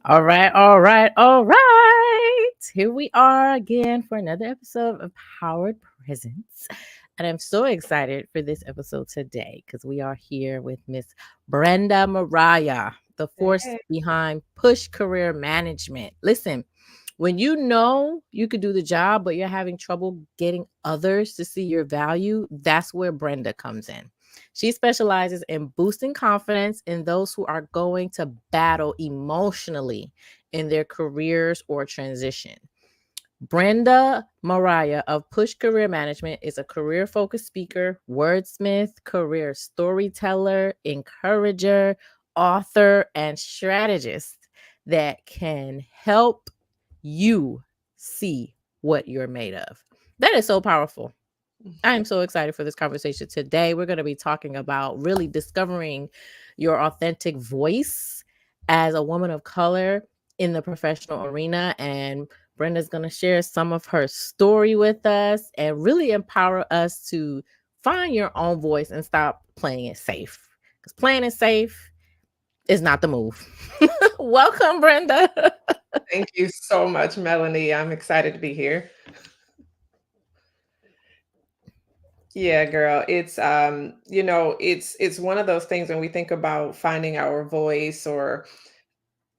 All right, all right, all right. Here we are again for another episode of Powered Presence. And I'm so excited for this episode today because we are here with Miss Brenda Mariah, the force Hey. behind Push Career Management. Listen, when you know you could do the job, but you're having trouble getting others to see your value, that's where Brenda comes in. She specializes in boosting confidence in those who are going to battle emotionally in their careers or transition. Brenda Mariah of Push Career Management is a career focused speaker, wordsmith, career storyteller, encourager, author, and strategist that can help you see what you're made of. That is so powerful. I am so excited for this conversation today. We're going to be talking about really discovering your authentic voice as a woman of color in the professional arena. And Brenda's going to share some of her story with us and really empower us to find your own voice and stop playing it safe. Because playing it safe is not the move. Welcome, Brenda. Thank you so much, Melanie. I'm excited to be here. Yeah, girl. It's one of those things when we think about finding our voice, or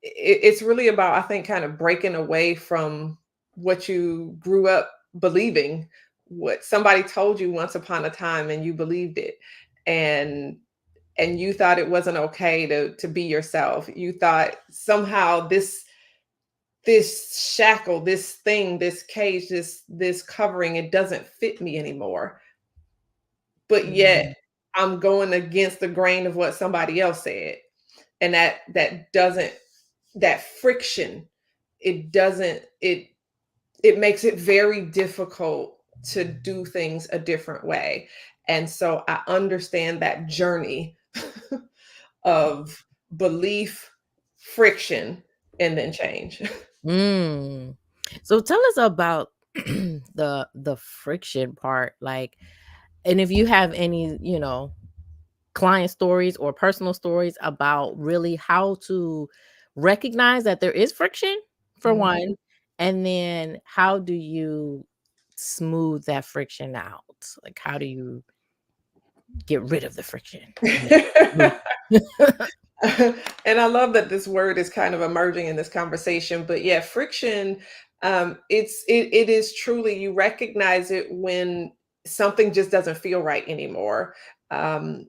it's really about, I think, kind of breaking away from what you grew up believing, what somebody told you once upon a time and you believed it. And and you thought it wasn't okay to be yourself. You thought somehow this shackle, this thing, this cage, this covering, it doesn't fit me anymore. But yet Mm, I'm going against the grain of what somebody else said. And that doesn't, that friction, it doesn't, it makes it very difficult to do things a different way. And so I understand that journey of belief, friction, and then change. mm. So tell us about the friction part, like, and if you have any, client stories or personal stories about really how to recognize that there is friction for Mhm. one, and then how do you smooth that friction out? Like, how do you get rid of the friction and make it smooth? And I love that this word is kind of emerging in this conversation. But yeah, friction, it is truly, you recognize it when something just doesn't feel right anymore. Um,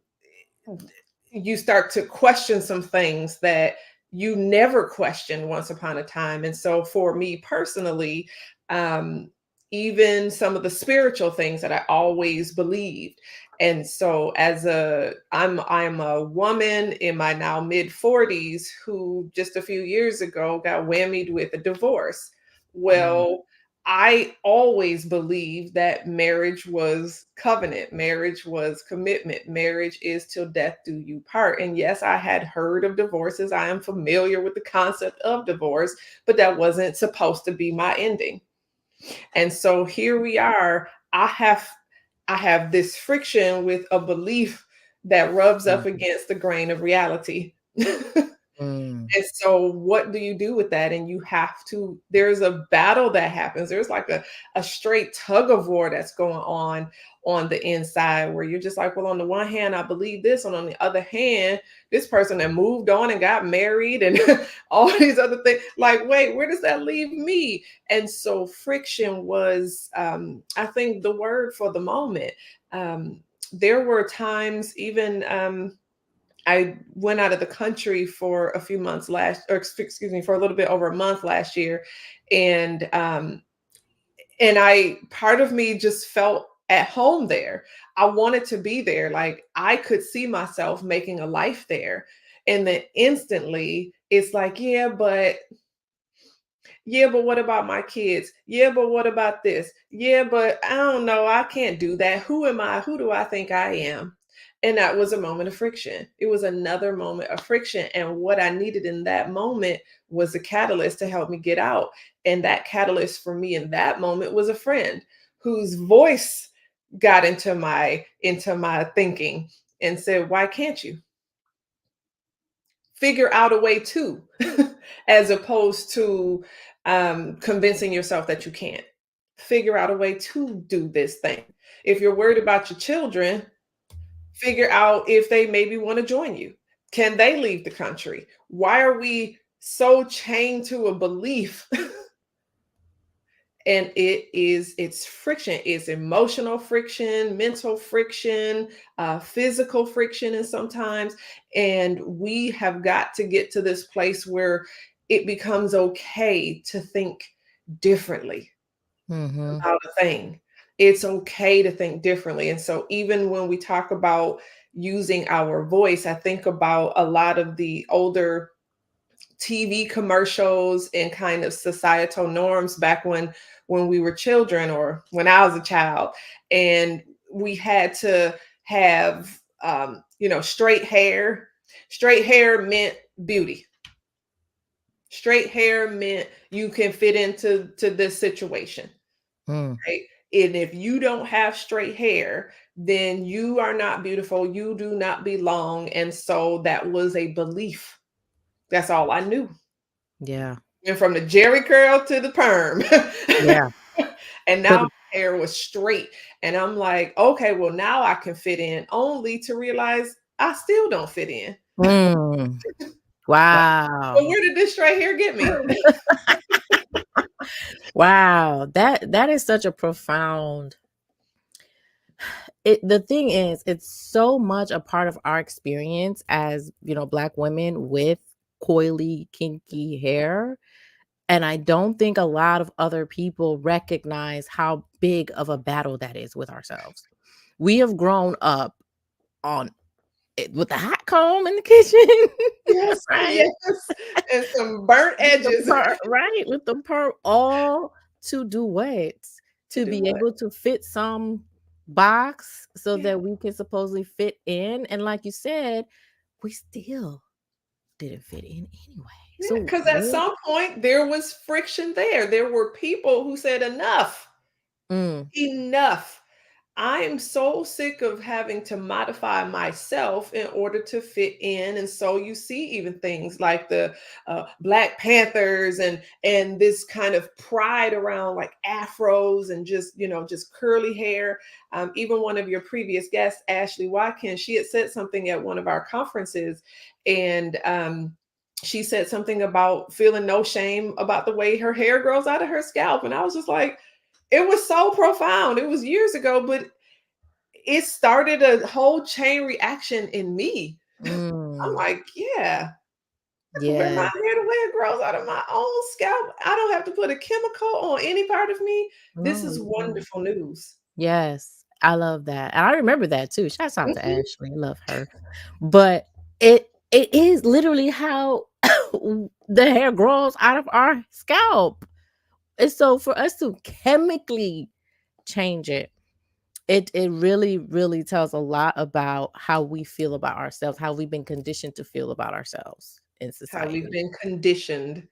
you start to question some things that you never questioned once upon a time. And so for me personally, um, even some of the spiritual things that I always believed. And so I'm a woman in my now mid 40s who just a few years ago got whammied with a divorce. Mm, Well, I always believed that marriage was covenant, marriage was commitment, marriage is till death do you part. And yes, I had heard of divorces. I am familiar with the concept of divorce, but that wasn't supposed to be my ending. And so here we are. I have this friction with a belief that rubs up mm, against the grain of reality. mm, And so what do you do with that? And you have to, there's a battle that happens. There's like a straight tug of war that's going on the inside, where you're just like, well, on the one hand, I believe this, and on the other hand, this person that moved on and got married and all these other things. Like, wait, where does that leave me? And so friction was, I think, the word for the moment. There were times, even I went out of the country for a few months last, or excuse me, for a little bit over a month last year, and I part of me just felt at home there. I wanted to be there. Like I could see myself making a life there. And then instantly it's like, yeah, but what about my kids? Yeah, but what about this? Yeah, but I don't know. I can't do that. Who am I? Who do I think I am? And that was a moment of friction. It was another moment of friction. And what I needed in that moment was a catalyst to help me get out. And that catalyst for me in that moment was a friend whose voice got into my thinking and said, "Why can't you figure out a way to?" As opposed to convincing yourself that you can't. Figure out a way to do this thing. If you're worried about your children, figure out if they maybe want to join you. Can they leave the country? Why are we so chained to a belief? And it's friction. It's emotional friction, mental friction, physical friction, and sometimes. And we have got to get to this place where it becomes okay to think differently Mm-hmm. about a thing. It's okay to think differently. And so even when we talk about using our voice, I think about a lot of the older TV commercials and kind of societal norms back when we were children or when I was a child, and we had to have straight hair. Straight hair meant beauty. Straight hair meant you can fit into this situation, Mm. right? And if you don't have straight hair, then you are not beautiful. You do not belong. And so that was a belief. That's all I knew. Yeah. Went from the Jerry curl to the perm. Yeah. And Put now my hair was straight. And I'm like, okay, well, now I can fit in, only to realize I still don't fit in. mm. But Wow. where did this straight hair get me? Wow. That is such a profound. The thing is, it's so much a part of our experience as, Black women with coily, kinky hair. And I don't think a lot of other people recognize how big of a battle that is with ourselves. We have grown up on it with the hot comb in the kitchen, Yes, right? yes. And some burnt With the edges. right? With the perm, all to do what? To To do be what? able to fit some box so Yeah. that we can supposedly fit in. And like you said, we still didn't fit in anyway. Yeah, So because at where some point there was friction there. There were people who said, enough, mm, enough. I am so sick of having to modify myself in order to fit in. And so you see even things like the Black Panthers and this kind of pride around like afros and just curly hair. Even one of your previous guests, Ashley Watkins, she had said something at one of our conferences, and she said something about feeling no shame about the way her hair grows out of her scalp. And I was just like, it was so profound. It was years ago, but it started a whole chain reaction in me. I'm mm, like, yeah, I can wear my yeah, hair the way it grows out of my own scalp. I don't have to put a chemical on any part of me. This no, is you don't. wonderful news. Yes, I love that, and I remember that too. Shouts out to Mhm. Ashley, I love her. But it is literally how the hair grows out of our scalp. And so for us to chemically change it, it really, really tells a lot about how we feel about ourselves, how we've been conditioned to feel about ourselves in How we've society. been conditioned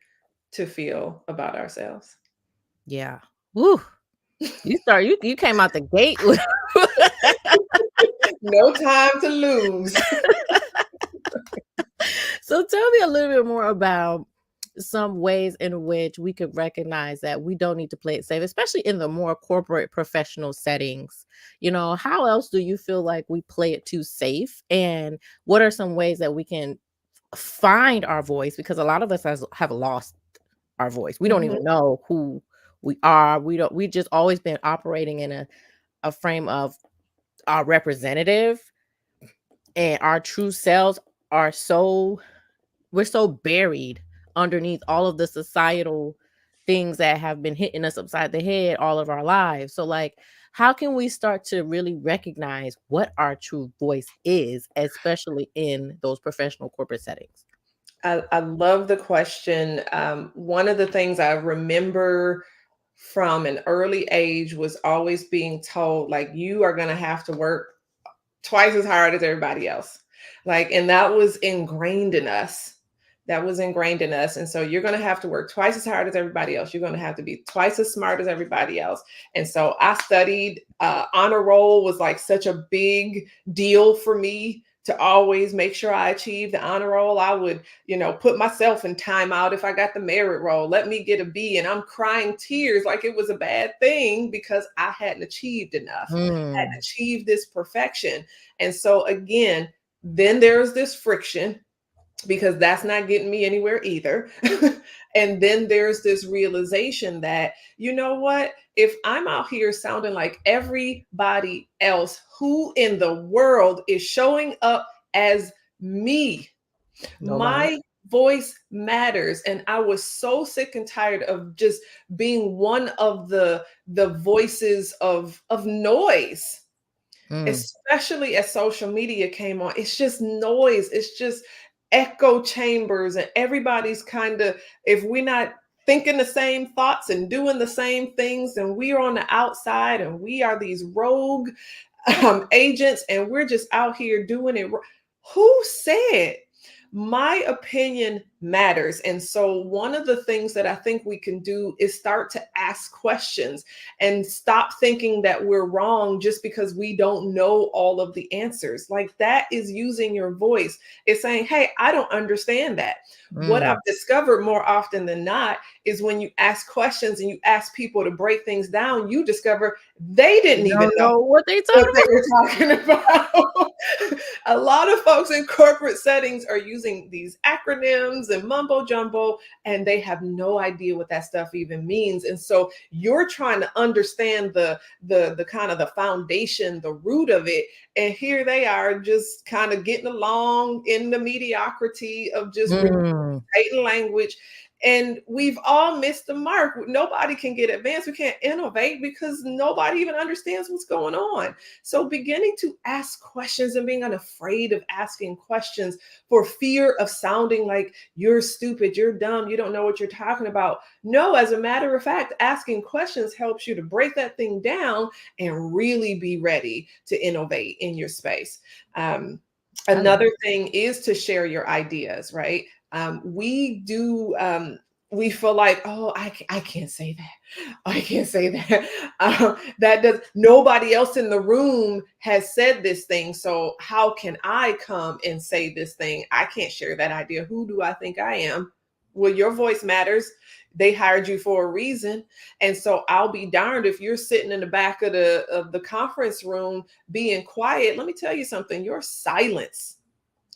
to feel about ourselves. Yeah. Woo. You came out the gate with No time to lose. So tell me a little bit more about some ways in which we could recognize that we don't need to play it safe, especially in the more corporate professional settings. How else do you feel like we play it too safe? And what are some ways that we can find our voice? Because a lot of us have lost our voice. We don't Mhm. even know who we are. We just always been operating in a frame of our representative and our true selves are so we're so buried underneath all of the societal things that have been hitting us upside the head all of our lives. So like how can we start to really recognize what our true voice is, especially in those professional corporate settings? I love the question. One of the things I remember from an early age was always being told, like, you are going to have to work twice as hard as everybody else. Like, and that was ingrained in us. That was ingrained in us. And so you're going to have to work twice as hard as everybody else. You're going to have to be twice as smart as everybody else. And so I studied, honor roll was like such a big deal for me to always make sure I achieved the honor roll. I would, put myself in timeout if I got the merit roll. Let me get a B. And I'm crying tears like it was a bad thing because I hadn't achieved enough, hadn't Mm. achieved this perfection. And so again, then there's this friction because that's not getting me anywhere either. And then there's this realization that, you know what? If I'm out here sounding like everybody else, who in the world is showing up as me? Nobody. My voice matters. And I was so sick and tired of just being one of the voices of noise, Mm. especially as social media came on. It's just noise, it's just echo chambers, and everybody's kind of, if we're not thinking the same thoughts and doing the same things, and we are on the outside and we are these rogue agents and we're just out here doing it. Who said my opinion matters? And so, one of the things that I think we can do is start to ask questions and stop thinking that we're wrong just because we don't know all of the answers. Like, that is using your voice. It's saying, hey, I don't understand that. What I've Mm. discovered more often than not is when you ask questions and you ask people to break things down, you discover they didn't You even don't know know what they what talking they about. were talking about. A lot of folks in corporate settings are using these acronyms and mumbo jumbo, and they have no idea what that stuff even means. And so you're trying to understand the kind of the foundation, the root of it, and here they are just kind of getting along in the mediocrity of just Mm. regurgitating language. And we've all missed the mark. Nobody can get advanced. We can't innovate because nobody even understands what's going on. So, beginning to ask questions and being unafraid of asking questions for fear of sounding like you're stupid, you're dumb, you don't know what you're talking about. No, as a matter of fact, asking questions helps you to break that thing down and really be ready to innovate in your space. I love Another thing is to share your ideas, right? We do. We feel like, oh, I can't say that. I can't say that. That does. Nobody else in the room has said this thing, so how can I come and say this thing? I can't share that idea. Who do I think I am? Well, your voice matters. They hired you for a reason, and so I'll be darned if you're sitting in the back of the conference room being quiet. Let me tell you something. Your silence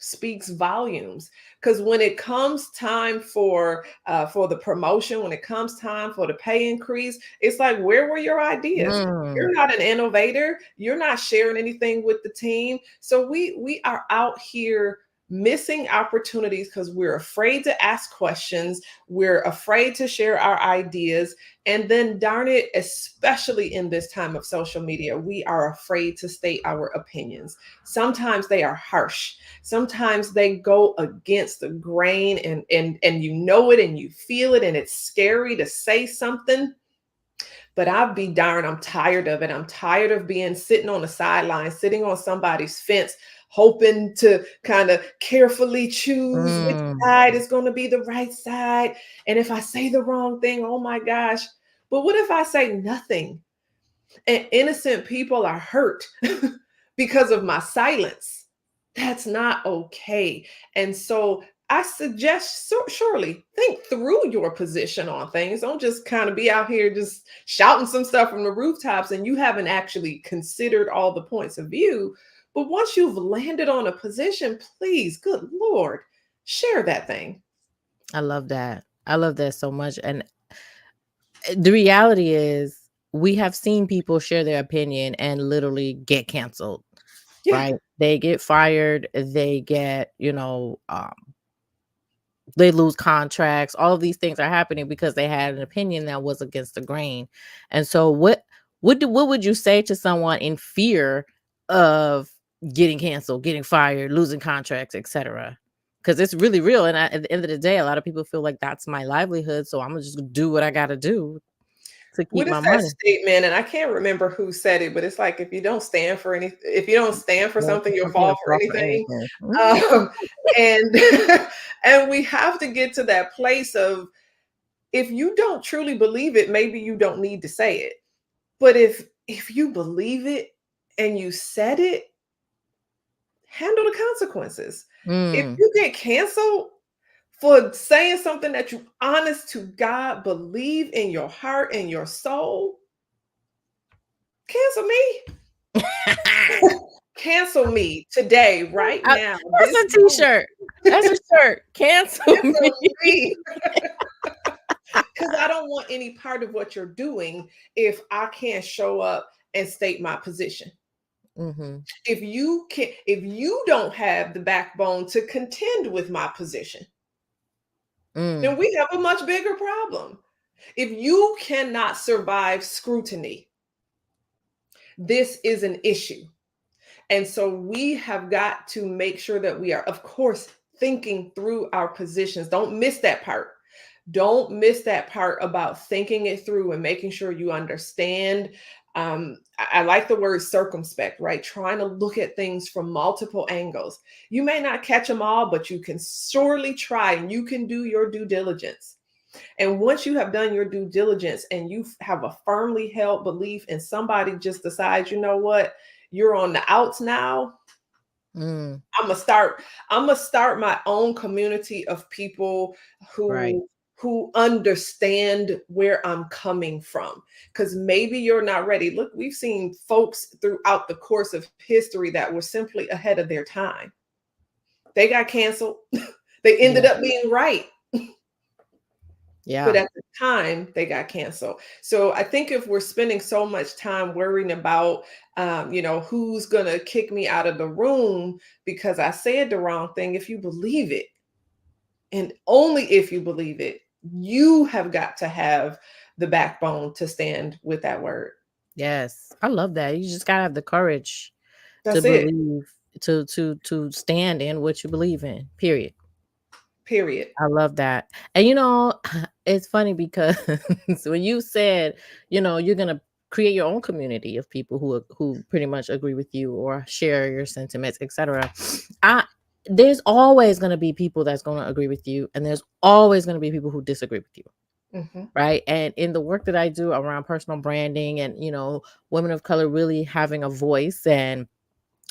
speaks volumes, because when it comes time for the promotion, when it comes time for the pay increase, it's like, where were your ideas? Mm. You're not an innovator, you're not sharing anything with the team. So we are out here missing opportunities because we're afraid to ask questions, we're afraid to share our ideas, and then darn it, especially in this time of social media, we are afraid to state our opinions. Sometimes they are harsh, sometimes they go against the grain, and you know it and you feel it, and it's scary to say something. But I'll be darned, I'm tired of it. I'm tired of being sitting on the sideline, sitting on somebody's fence, hoping to kind of carefully choose which Mm. side is going to be the right side. And if I say the wrong thing, oh my gosh. But what if I say nothing and innocent people are hurt because of my silence? That's not okay. And so I suggest, surely think through your position on things. Don't just kind of be out here just shouting some stuff from the rooftops and you haven't actually considered all the points of view. But once you've landed on a position, please, good Lord, share that thing. I love that. I love that so much. And the reality is, we have seen people share their opinion and literally get canceled. Yeah. right? They get fired, they get, they lose contracts. All of these things are happening because they had an opinion that was against the grain. And so what would you say to someone in fear of getting canceled, getting fired, losing contracts, etc.? Because it's really real. And at the end of the day, a lot of people feel like that's my livelihood. So I'm gonna just do what I gotta do to keep What is my that money. statement? And I can't remember who said it, but it's like if you don't stand for Yeah, something, you'll something fall to for fall for anything. anything. Mhm. Um, and and we have to get to that place of, if you don't truly believe it, maybe you don't need to say it. But if you believe it and you said it, handle the consequences. If Mm, you get canceled for saying something that you honest to God believe in your heart and your soul, cancel me. Cancel me today, right now, That's this a moment. t-shirt. That's a shirt. Cancel me. Cancel me, because I don't want any part of what you're doing if I can't show up and state my position. Hmm. If you don't have the backbone to contend with my position, then Mm, we have a much bigger problem. If you cannot survive scrutiny, this is an issue. And so we have got to make sure that we are, of course, thinking through our positions. Don't miss that part. Don't miss that part about thinking it through and making sure you understand. I like the word circumspect, right? Trying to look at things from multiple angles. You may not catch them all, but you can surely try, and you can do your due diligence. And once you have done your due diligence and you have a firmly held belief, and somebody just decides, you know what, you're on the outs now, mm, I'm gonna start. I'm gonna start my own community of people right. who understand where I'm coming from. Because maybe you're not ready. Look, we've seen folks throughout the course of history that were simply ahead of their time. They got canceled. They ended Yeah. up being right, but Yeah. at the time they got canceled. So I think if we're spending so much time worrying about, who's gonna kick me out of the room because I said the wrong thing, if you believe it, and only if you believe it, you have got to have the backbone to stand with that word. Yes. I love that. You just gotta have the courage to That's it. believe, to stand in what you believe in. Period. Period. I love that. And it's funny because when you said, you're gonna create your own community of people who pretty much agree with you or share your sentiments, etc. I There's always gonna be people that's gonna agree with you, and there's always gonna be people who disagree with you. Mhm. Right. And in the work that I do around personal branding and, women of color really having a voice and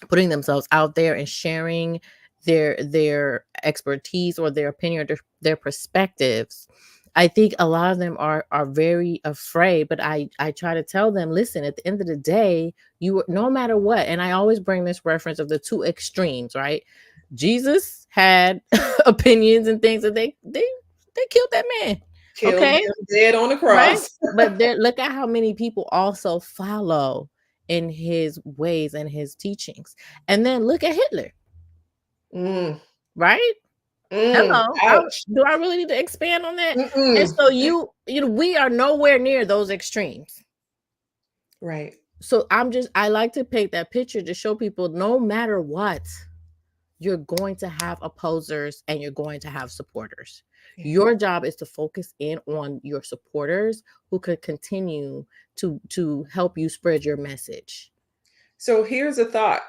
putting themselves out there and sharing their expertise or their opinion or their perspectives, I think a lot of them are very afraid. But I try to tell them, listen, at the end of the day, no matter what, and I always bring this reference of the two extremes, right? Jesus had opinions and things that they killed that man. Killed Okay. him dead on the Right? cross. But there, look at how many people also follow in his ways and his teachings. And then look at Hitler, Mm, right? Hello. ouch. Do I really need to expand on that? And Mm-mm. so we are nowhere near those extremes. Right. So I like to paint that picture to show people no matter what, you're going to have opposers and you're going to have supporters. Yeah. Your job is to focus in on your supporters who could continue to help you spread your message. So here's a thought.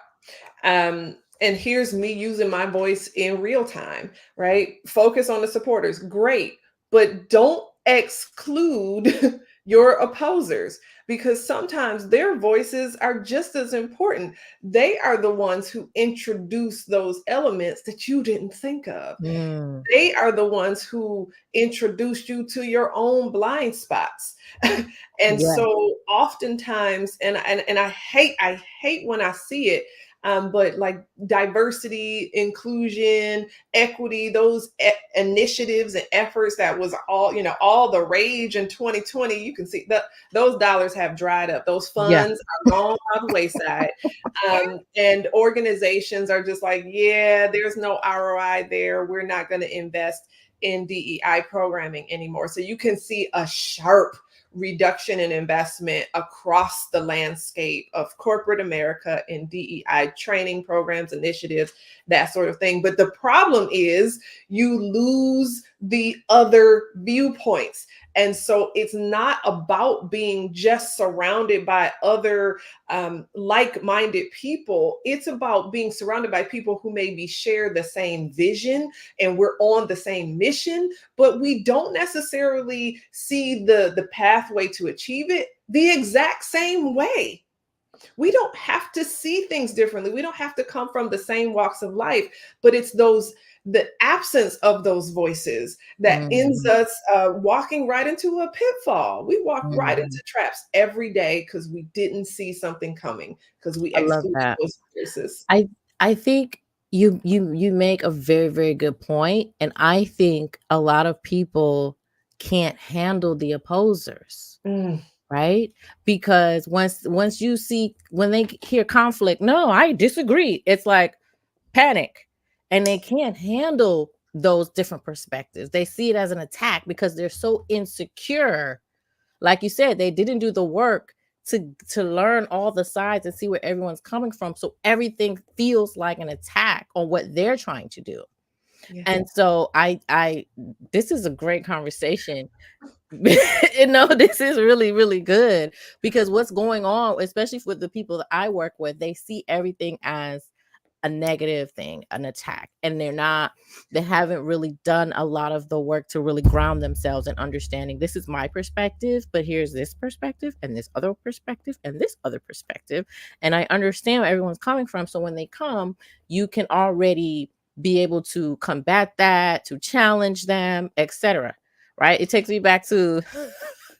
And here's me using my voice in real time, right? Focus on the supporters. Great. But don't exclude your opposers, because sometimes their voices are just as important. They are the ones who introduce those elements that you didn't think of. Mm, They are the ones who introduced you to your own blind spots. And yeah. so oftentimes, and I hate when I see it, but like diversity, inclusion, equity, those initiatives and efforts that was all, all the rage in 2020, you can see that those dollars have dried up. Those Yeah. funds are gone by the wayside. And organizations are just like, yeah, there's no ROI there. We're not going to invest in DEI programming anymore. So you can see a sharp reduction in investment across the landscape of corporate America in DEI training programs, initiatives, that sort of thing. But the problem is you lose the other viewpoints. And so it's not about being just surrounded by other like-minded people. It's about being surrounded by people who maybe share the same vision and we're on the same mission, but we don't necessarily see the pathway to achieve it the exact same way. We don't have to see things differently. We don't have to come from the same walks of life, but it's the absence of those voices that ends Mhm. us walking right into a pitfall. We walk right Mhm. into traps every day because we didn't see something coming because we I love excluded that. those voices. I I think you make a very, very good point, and I think a lot of people can't handle the opposers, Mm, right? Because once you see when they hear conflict, "No, I disagree." It's like panic, and they can't handle those different perspectives. They see it as an attack because they're so insecure. Like you said, they didn't do the work to learn all the sides and see where everyone's coming from. So everything feels like an attack on what they're trying to do. yeah. And so I this is a great conversation. This is really, really good because what's going on, especially with the people that I work with, they see everything as a negative thing, an attack, and they haven't really done a lot of the work to really ground themselves in understanding this is my perspective, but here's this perspective and this other perspective and this other perspective. And I understand where everyone's coming from. So when they come, you can already be able to combat that, to challenge them, etc. Right? It takes me back to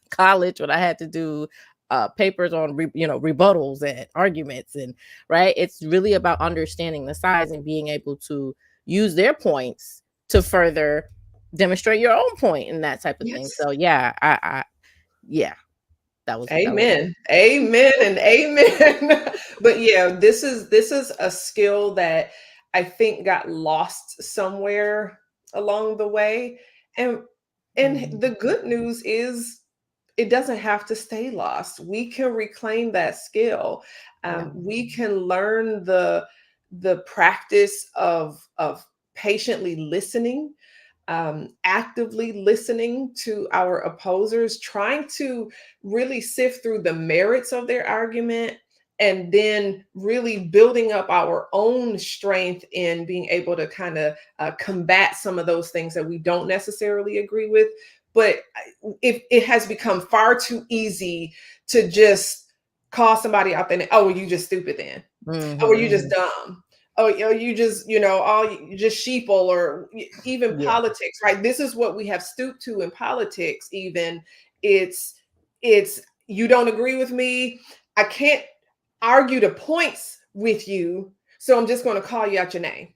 college when I had to do papers on rebuttals and arguments, and right, it's really about understanding the sides and being able to use their points to further demonstrate your own point and that type of thing. Yes. So yeah, I yeah, that was Amen. Amen and amen. But yeah, this is a skill that I think got lost somewhere along the way. And Mhm. the good news is it doesn't have to stay lost. We can reclaim that skill. Yeah. We can learn the practice of patiently listening, actively listening to our opposers, trying to really sift through the merits of their argument, and then really building up our own strength in being able to kind of combat some of those things that we don't necessarily agree with. But if it has become far too easy to just call somebody out there, and, oh, well, you just stupid then. Oh, well, you just Mhm. dumb. Oh, you just, all you just sheeple, or even Yeah. politics, right? This is what we have stooped to in politics, even. It's you don't agree with me. I can't argue the points with you. So I'm just going to call you out your name.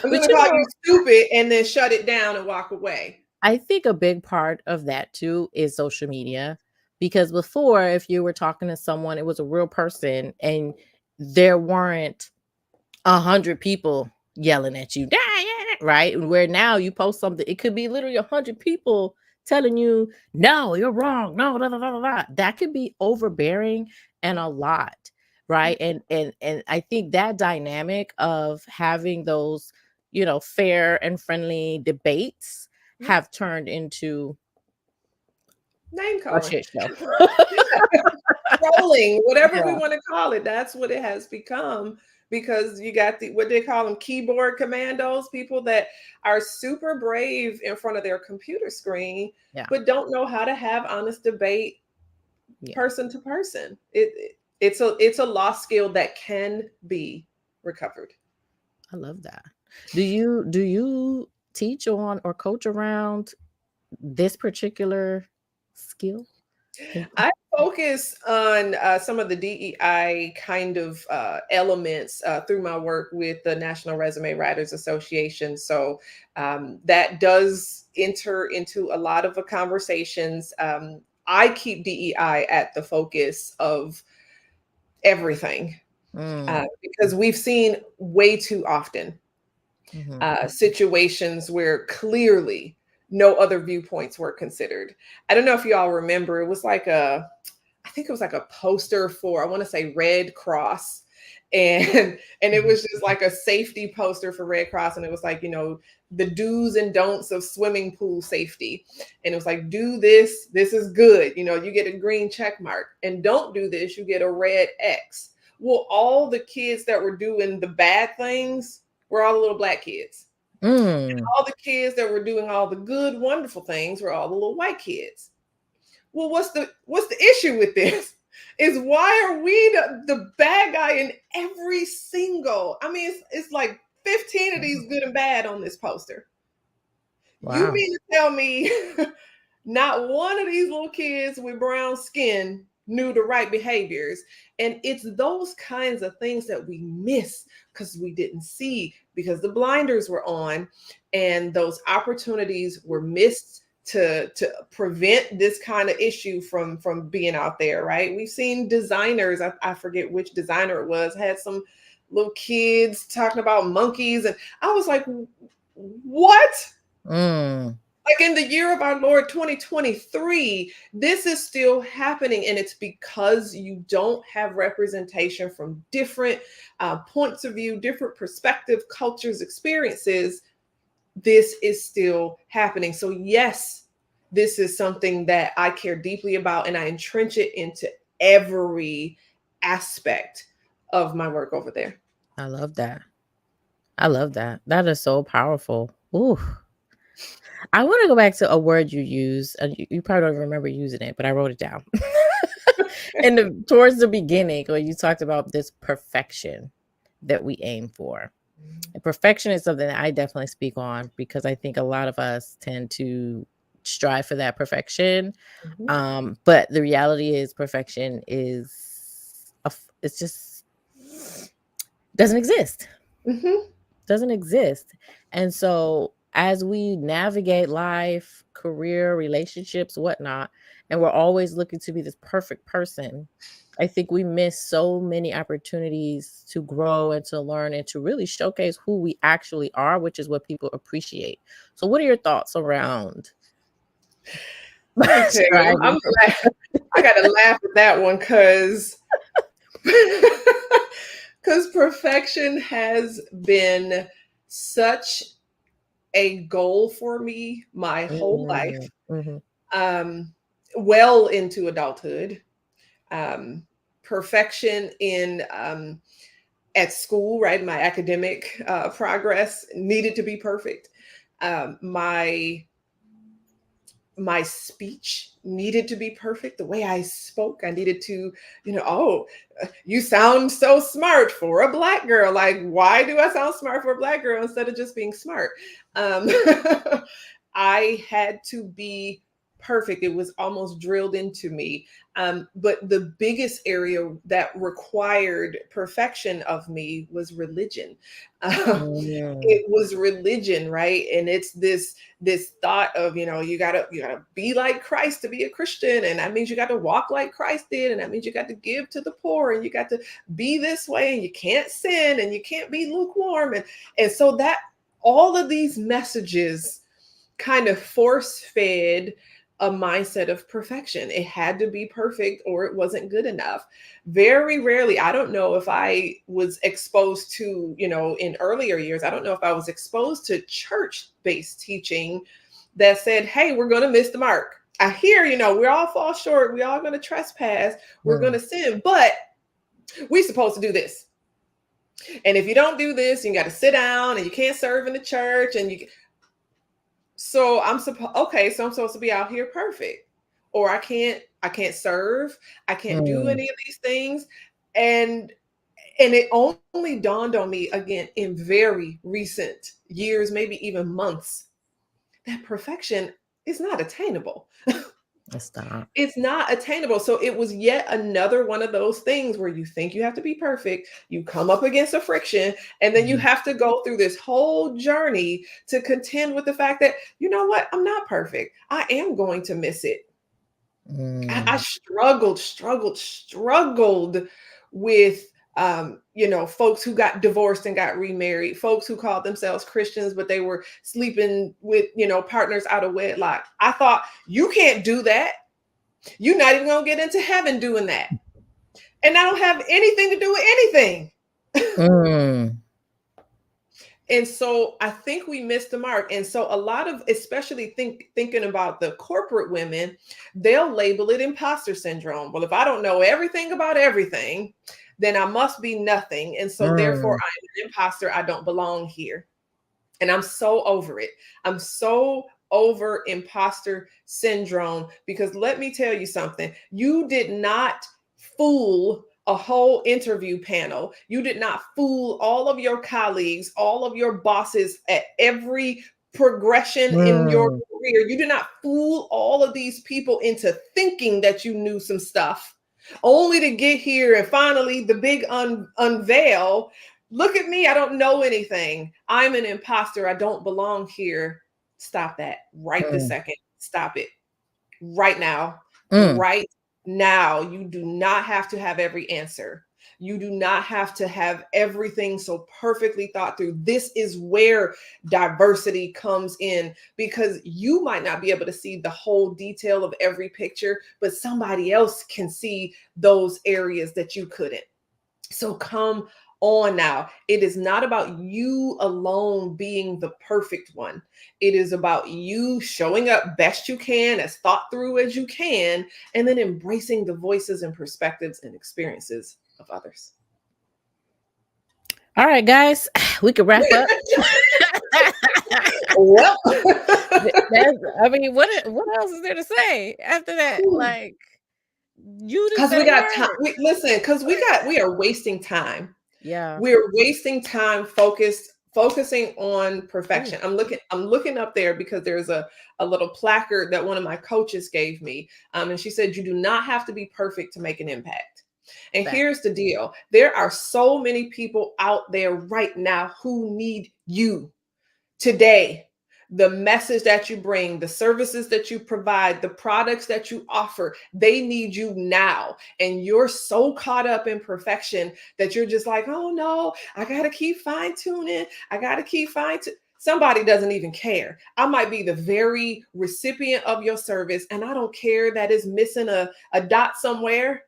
I'm But going to call you stupid and then shut it down and walk away. I think a big part of that too is social media, because before, if you were talking to someone, it was a real person and there weren't 100 people yelling at you, "Ah, yeah," right? Where now you post something, it could be literally 100 people telling you, "No, you're wrong. No, da, da, da, da, da." That could be overbearing and a lot, Yeah. right? And I think that dynamic of having those, fair and friendly debates Yeah. have turned into Name a calling. shit show. Trolling, whatever we Yeah. want to call it. That's what it has become, because you got what they call them, keyboard commandos, people that are super brave in front of their computer screen, Yeah. but don't know how to have honest debate Yeah. person to person. It's a lost skill that can be recovered. I love that. Do you teach on or coach around this particular skill? I focus on some of the DEI kind of elements through my work with the National Resume Writers Association. So that does enter into a lot of the conversations. I keep DEI at the focus of everything Mm, because we've seen way too often mhm. situations where clearly no other viewpoints were considered. I don't know if you all remember, it was like I think it was like a poster for I want to say Red Cross. And it Mhm. was just like a safety poster for Red Cross. And it was like, the do's and don'ts of swimming pool safety. And it was like, do this, this is good. You get a green check mark. And don't do this, you get a red X. Well, all the kids that were doing the bad things were all the little black kids. Mm. All the kids that were doing all the good, wonderful things were all the little white kids. Well, what's the issue with this? Is why are we the bad guy in every single? I mean, it's like 15 of these good and bad on this poster. You Wow. mean to tell me not one of these little kids with brown skin knew the right behaviors? And it's those kinds of things that we miss because we didn't see, because the blinders were on, and those opportunities were missed to prevent this kind of issue from being out there, right? We've seen designers, I forget which designer it was, had some little kids talking about monkeys, and I was like, what? Mm. Like in the year of our Lord 2023, this is still happening. And it's because you don't have representation from different points of view, different perspective, cultures, experiences. This is still happening. So, yes, this is something that I care deeply about, and I entrench it into every aspect of my work over there. I love that. I love that. That is so powerful. Ooh. I want to go back to a word you use, and you probably don't even remember using it, but I wrote it down. Towards the beginning, when you talked about this perfection that we aim for. And perfection is something that I definitely speak on because I think a lot of us tend to strive for that perfection. Mhm. But the reality is perfection is it's just doesn't exist. Mhm. Doesn't exist. And so as we navigate life, career, relationships, whatnot, and we're always looking to be this perfect person, I think we miss so many opportunities to grow and to learn and to really showcase who we actually are, which is what people appreciate. So what are your thoughts around Let me tell you, striving for I got to laugh at that one because because perfection has been such a goal for me my whole life, Mhm. um, well into adulthood. Um, Perfection in at school, right? My academic progress needed to be perfect. My speech needed to be perfect. The way I spoke, I needed to, oh, you sound so smart for a black girl. Like, why do I sound smart for a black girl instead of just being smart? Um, I had to be perfect. It was almost drilled into me. But the biggest area that required perfection of me was religion. Mm. It was religion, right? And it's this thought of, you gotta be like Christ to be a Christian, and that means you got to walk like Christ did, and that means you got to give to the poor, and you got to be this way, and you can't sin, and you can't be lukewarm, and so that all of these messages kind of force fed a mindset of perfection. It had to be perfect or it wasn't good enough. Very rarely, I don't know if I was exposed to, in earlier years, I don't know if I was exposed to church based teaching that said, hey, we're going to miss the mark. I hear, we all fall short. We all going to trespass. We're going Mm. to sin, but we're supposed to do this. And if you don't do this, you got to sit down and you can't serve in the church and you so I'm supposed to be out here perfect. Or I can't serve, I can't do Mm. any of these things. And it only dawned on me again in very recent years, maybe even months, that perfection is not attainable. Stop. It's not attainable. So it was yet another one of those things where you think you have to be perfect, you come up against a friction, and then you Mhm. have to go through this whole journey to contend with the fact that, you know what, I'm not perfect. I am going to miss it. I Mm. struggled with folks who got divorced and got remarried, folks who called themselves Christians, but they were sleeping with, partners out of wedlock. I thought, you can't do that. You're not even gonna get into heaven doing that. And I don't have anything to do with anything. Mm. And so I think we missed the mark. And so a lot of, especially thinking about the corporate women, they'll label it imposter syndrome. Well, if I don't know everything about everything, then I must be nothing. And so therefore Mm. I'm an imposter. I don't belong here. And I'm so over it. I'm so over imposter syndrome because let me tell you something. You did not fool a whole interview panel. You did not fool all of your colleagues, all of your bosses at every progression in your Mm. career. You did not fool all of these people into thinking that you knew some stuff, only to get here and finally the big unveil. Look at me. I don't know anything. I'm an imposter. I don't belong here. Stop that right this Mm. second. Stop it right now. Mm. Right now. You do not have to have every answer. You do not have to have everything so perfectly thought through. This is where diversity comes in because you might not be able to see the whole detail of every picture, but somebody else can see those areas that you couldn't. So come on now. It is not about you alone being the perfect one. It is about you showing up best you can, as thought through as you can, and then embracing the voices and perspectives and experiences of others. All right, guys, we can wrap up. Well, That's, I mean, what else is there to say after that? Like, you just because said we a got time. word. Listen, because What? we are wasting time. Yeah. We're wasting time focusing on Ooh, perfection. I'm looking up there because there's a little placard that one of my coaches gave me, and she said you do not have to be perfect to make an impact. And fact. here's the deal: there are so many people out there right now who need you today. The message that you bring, the services that you provide, the products that you offer, they need you now. And you're so caught up in perfection that you're just like, oh no, I got to keep fine tuning. I got to keep fine tuning. Somebody doesn't even care. I might be the very recipient of your service, and I don't care that it's missing a dot somewhere.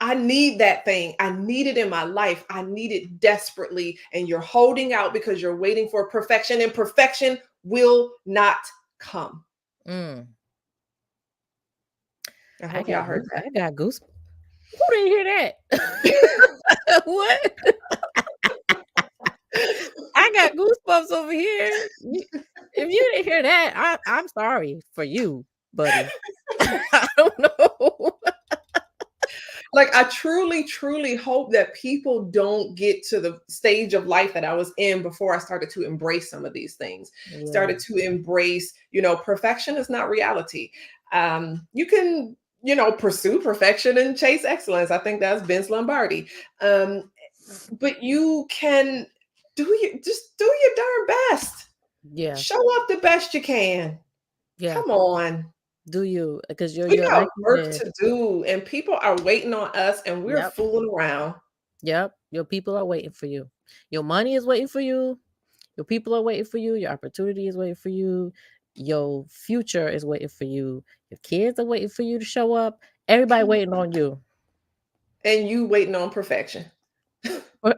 I need that thing. I need it in my life. I need it desperately. And you're holding out because you're waiting for perfection, and perfection will not come. Mm. I hope y'all heard I got goose. Who didn't hear that. that? What? I got goosebumps over here. If you didn't hear that, I'm sorry for you, buddy. I don't know. Like, I truly, truly hope that people don't get to the stage of life that I was in before I started to embrace some of these things, Yeah. started to embrace, perfection is not reality. You can, pursue perfection and chase excellence. I think that's Vince Lombardi. Um, but you can do your darn best. Yeah. Show up the best you can. Yeah. Come on. Do you? Because We you're got like you work said. to do, and people are waiting on us, and we're Yep. fooling around. Yep. Your people are waiting for you. Your money is waiting for you. Your people are waiting for you. Your opportunity is waiting for you. Your future is waiting for you. Your kids are waiting for you to show up. Everybody Come waiting on you. And you waiting on perfection.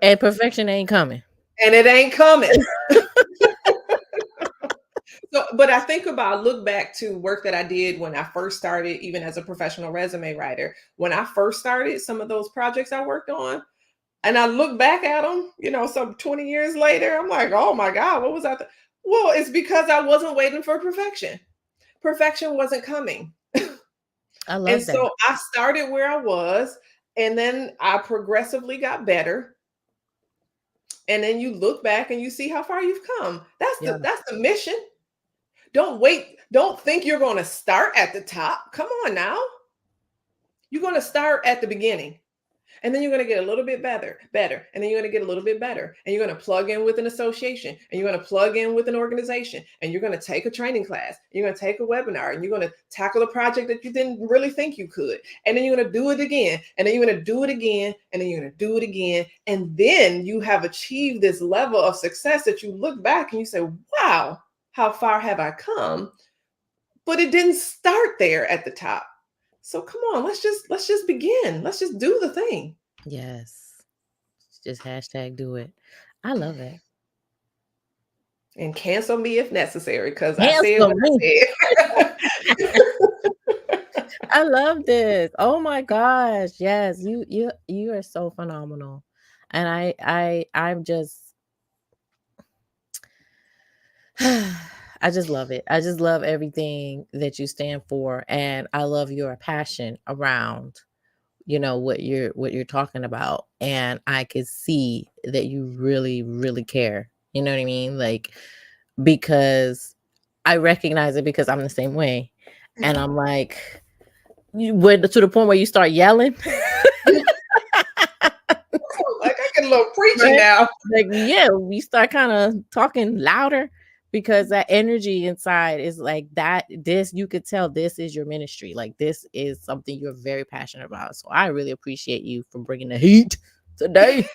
And perfection ain't coming. And it ain't coming. So, but I think about, look back to work that I did when I first started, even as a professional resume writer. When I first started, some of those projects I worked on, and I look back at them, some 20 years later, I'm like, oh my God, what was I? Well, it's because I wasn't waiting for perfection. Perfection wasn't coming. I And love that. so I started where I was, and then I progressively got better. And then you look back and you see how far you've come. Yeah. That's the mission. Don't wait. Don't think you're going to start at the top. Come on now. You're going to start at the beginning. And then you're going to get a little bit better. And then you're going to get a little bit better. And you're going to plug in with an association. And you're going to plug in with an organization. And you're going to take a training class. You're going to take a webinar. And you're going to tackle a project that you didn't really think you could. And then you're going to do it again. And then you're going to do it again. And then you're going to do it again. And then you have achieved this level of success that you look back and you say, wow, how far have I come? But it didn't start there at the top. So come on, let's just begin. Let's just do the thing. Yes. Just hashtag do it. I love it. And cancel me if necessary, because I said Cancel what me. I said. I love this. Oh my gosh. Yes, you are so phenomenal. And I'm just I just love it. I just love everything that you stand for, and I love your passion around what you're talking about, and I could see that you really care. You know what I mean? Like, because I recognize it because I'm the same way. And I'm like, you went to the point where you start yelling. Like I get a little preachy Right? now. Like, yeah, we start kind of talking louder because that energy inside is like that. This, you could tell this is your ministry. Like, this is something you're very passionate about. So I really appreciate you for bringing the heat today.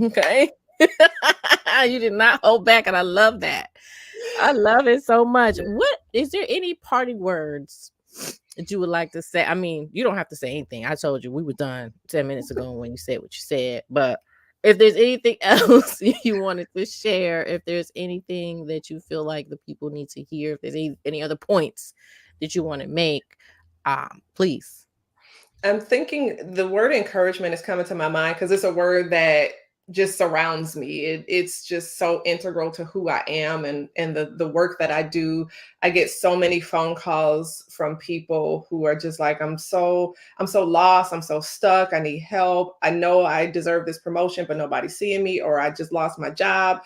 Okay. You did not hold back, and I love that. I love it so much. What is there any parting words that you would like to say? I mean, you don't have to say anything. I told you we were done 10 minutes ago when you said what you said. But if there's anything else you wanted to share, if there's anything that you feel like the people need to hear, if there's any other points that you want to make, please. I'm thinking the word encouragement is coming to my mind because it's a word that just surrounds me. It's just so integral to who I am and the work that I do. I get so many phone calls from people who are just like, I'm so lost, I'm so stuck, I need help. I know I deserve this promotion, but nobody's seeing me, or I just lost my job.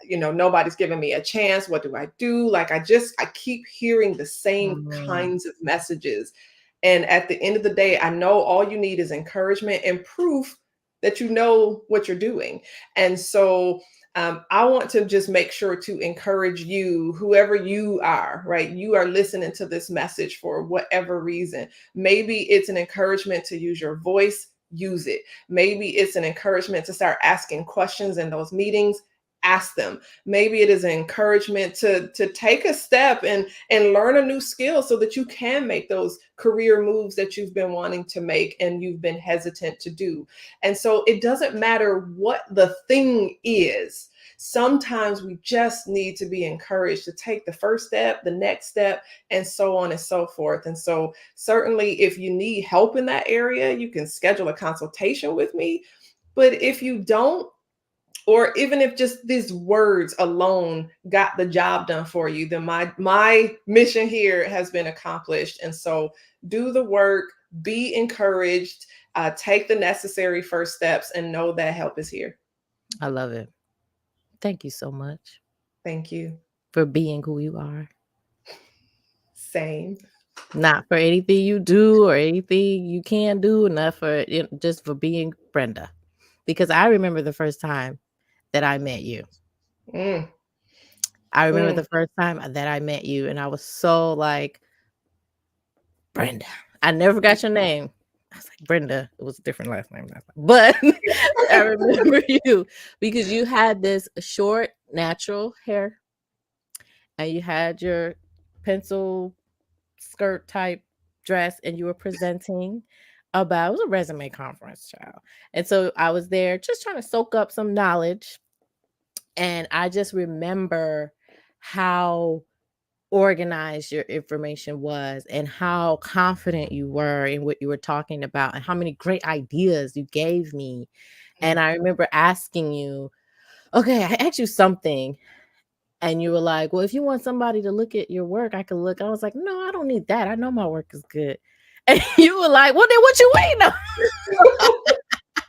Nobody's giving me a chance. What do I do? Like I keep hearing the same Mm, kinds of messages. And at the end of the day, I know all you need is encouragement and proof that you know what you're doing. And so I want to just make sure to encourage you, whoever you are, right? You are listening to this message for whatever reason. Maybe it's an encouragement to use your voice, use it. Maybe it's an encouragement to start asking questions in those meetings. Ask them. Maybe it is an encouragement to take a step and learn a new skill so that you can make those career moves that you've been wanting to make and you've been hesitant to do. And so it doesn't matter what the thing is. Sometimes we just need to be encouraged to take the first step, the next step, and so on and so forth. And so certainly if you need help in that area, you can schedule a consultation with me. But if you don't, or even if just these words alone got the job done for you, then my mission here has been accomplished. And so do the work, be encouraged, take the necessary first steps, and know that help is here. I love it. Thank you so much Thank you. for being who you are. Same. Not for anything you do or anything you can do, not for just for being Brenda. Because I remember the first time that I met you. Mm, I remember mm. the first time that I met you, and I was so like, Brenda. I never got your name. I was like, Brenda. It was a different last name. But I remember you because you had this short, natural hair, and you had your pencil skirt type dress, and you were presenting about, it was a resume conference, child. And so I was there just trying to soak up some knowledge. And I just remember how organized your information was and how confident you were in what you were talking about and how many great ideas you gave me. And I remember asking you, okay, I asked you something. And you were like, well, if you want somebody to look at your work, I could look. I was like, no, I don't need that. I know my work is good. And you were like, well, then what you waiting on?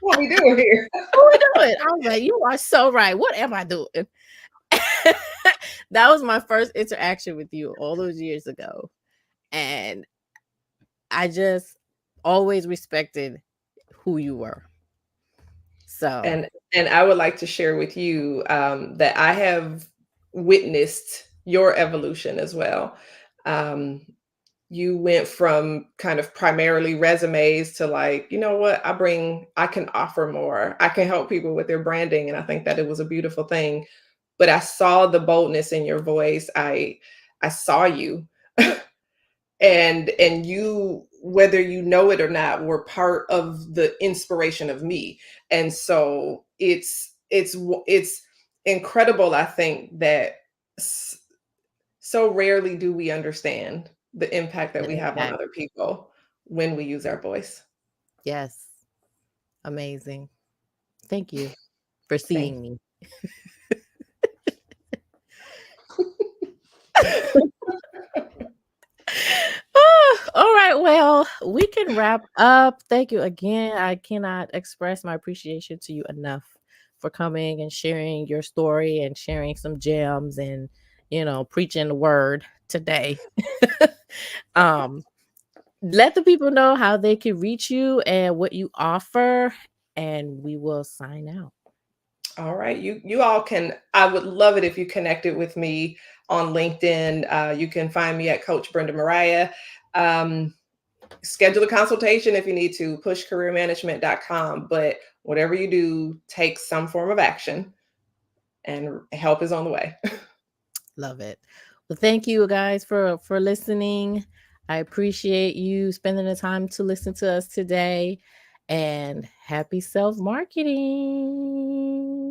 What we doing here? What we doing? I was like, you are so right. What am I doing? That was my first interaction with you all those years ago. And I just always respected who you were. So, And I would like to share with you that I have witnessed your evolution as well. Um, you went from kind of primarily resumes to like, you know what, I can offer more. I can help people with their branding. And I think that it was a beautiful thing. But I saw the boldness in your voice. I saw you. And you, whether you know it or not, were part of the inspiration of me. And so it's incredible, I think, that s- so rarely do we understand the impact that the we have on impact. other people when we use our voice. Yes. Amazing. Thank you for Thank seeing me. All right. Well, we can wrap up. Thank you again. I cannot express my appreciation to you enough for coming and sharing your story and sharing some gems and, preaching the word today. um, let the people know how they can reach you and what you offer, and we will sign out. All right. You all can, I would love it if you connected with me on LinkedIn. You can find me at Coach Brenda Mariah. Um, Schedule a consultation if you need to, pushcareermanagement.com. But whatever you do, take some form of action and help is on the way. Love it. Well, thank you guys for listening. I appreciate you spending the time to listen to us today, and happy self marketing.